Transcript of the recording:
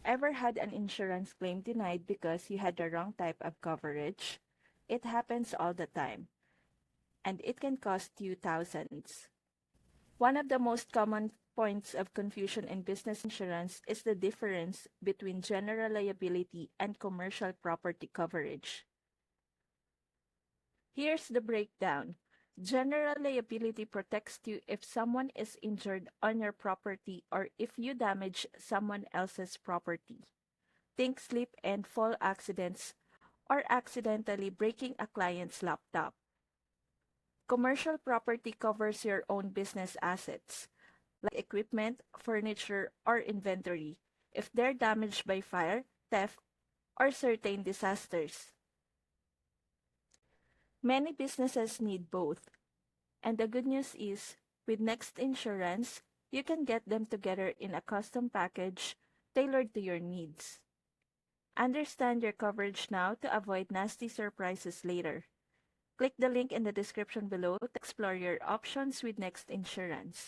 Ever had an insurance claim denied because you had the wrong type of coverage? It happens all the time, and it can cost you thousands. One of the most common points of confusion in business insurance is the difference between general liability and commercial property coverage. Here's the breakdown. General liability protects you if someone is injured on your property or if you damage someone else's property. Think slip and fall accidents or accidentally breaking a client's laptop. Commercial property covers your own business assets, like equipment, furniture, or inventory, if they're damaged by fire, theft, or certain disasters. Many businesses need both, and the good news is, with Next Insurance, you can get them together in a custom package tailored to your needs. Understand your coverage now to avoid nasty surprises later. Click the link in the description below to explore your options with Next Insurance.